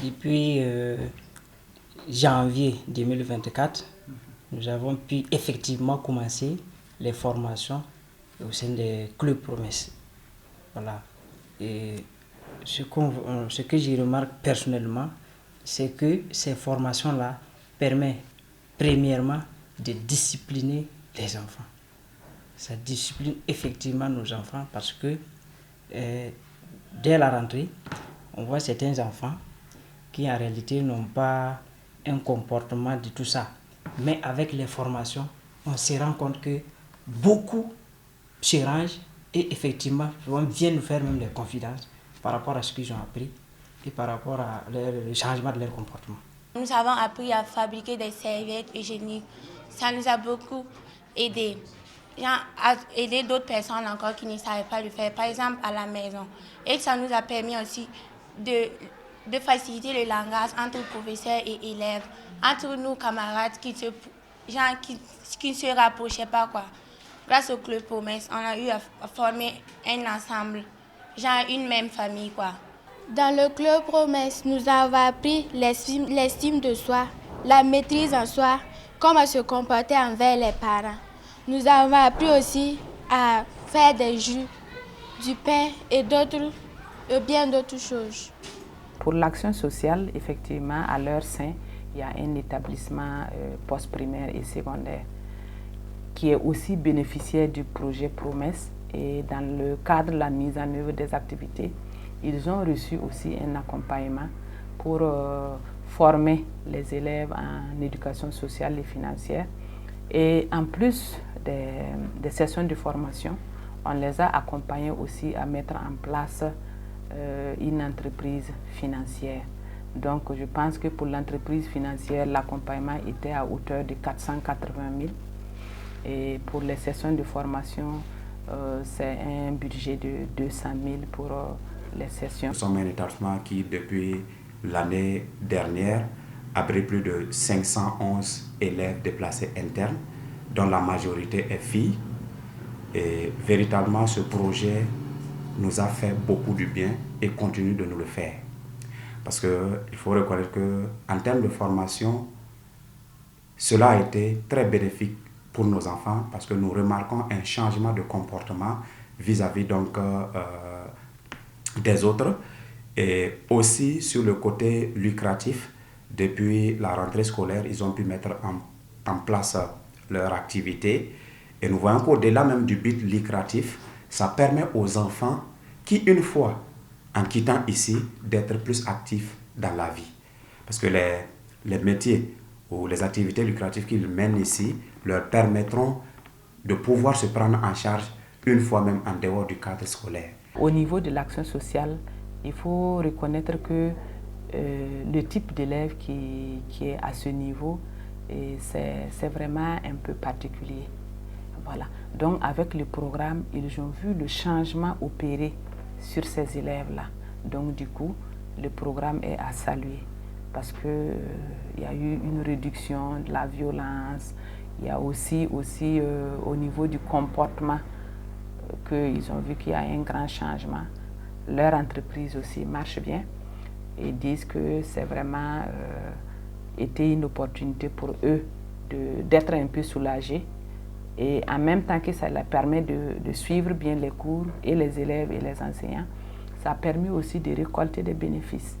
Depuis janvier 2024, nous avons pu effectivement commencer les formations au sein des clubs promesses. Voilà. Et ce que je remarque personnellement, c'est que ces formations-là permettent premièrement de discipliner les enfants. Ça discipline effectivement nos enfants parce que dès la rentrée, on voit certains enfants qui en réalité n'ont pas un comportement de tout ça. Mais avec les formations, on se rend compte que beaucoup se rangent et effectivement viennent nous faire même des confidences par rapport à ce qu'ils ont appris et par rapport à le changement de leur comportement. Nous avons appris à fabriquer des serviettes hygiéniques. Ça nous a beaucoup aidé. À aider d'autres personnes encore qui ne savaient pas le faire, par exemple à la maison. Et ça nous a permis aussi de faciliter le langage entre professeurs et élèves, entre nous camarades qui ne se rapprochaient pas, quoi. Grâce au Club Promesse, on a eu à former un ensemble, une même famille, quoi. Dans le Club Promesse, nous avons appris l'estime de soi, la maîtrise en soi, comment se comporter envers les parents. Nous avons appris aussi à faire des jus, du pain et bien d'autres choses. Pour l'action sociale, effectivement, à leur sein, il y a un établissement post-primaire et secondaire qui est aussi bénéficiaire du projet Promesse. Et dans le cadre de la mise en œuvre des activités, ils ont reçu aussi un accompagnement pour former les élèves en éducation sociale et financière. Et en plus des sessions de formation, on les a accompagnés aussi à mettre en place une entreprise financière. Donc je pense que pour l'entreprise financière, l'accompagnement était à hauteur de 480 000. Et pour les sessions de formation, c'est un budget de 200 000 pour les sessions. Nous sommes un établissement qui, depuis l'année dernière, abrite plus de 511 élèves déplacés internes, dont la majorité est filles. Et véritablement, ce projet nous a fait beaucoup du bien et continue de nous le faire. Parce qu'il faut reconnaître qu'en termes de formation, cela a été très bénéfique pour nos enfants parce que nous remarquons un changement de comportement vis-à-vis donc des autres. Et aussi sur le côté lucratif, depuis la rentrée scolaire, ils ont pu mettre en place leur activité. Et nous voyons qu'au-delà même du but lucratif, ça permet aux enfants qui, une fois en quittant ici, d'être plus actifs dans la vie. Parce que les métiers ou les activités lucratives qu'ils mènent ici leur permettront de pouvoir se prendre en charge une fois même en dehors du cadre scolaire. Au niveau de l'action sociale, il faut reconnaître que le type d'élève qui est à ce niveau, c'est vraiment un peu particulier. Voilà. Donc avec le programme, ils ont vu le changement opérer sur ces élèves-là. Donc du coup, le programme est à saluer parce qu'il y a eu une réduction de la violence. Il y a aussi au niveau du comportement qu'ils ont vu qu'il y a un grand changement. Leur entreprise aussi marche bien et disent que c'est vraiment été une opportunité pour eux d'être un peu soulagés. Et en même temps que ça leur permet de suivre bien les cours et les élèves et les enseignants, ça a permis aussi de récolter des bénéfices.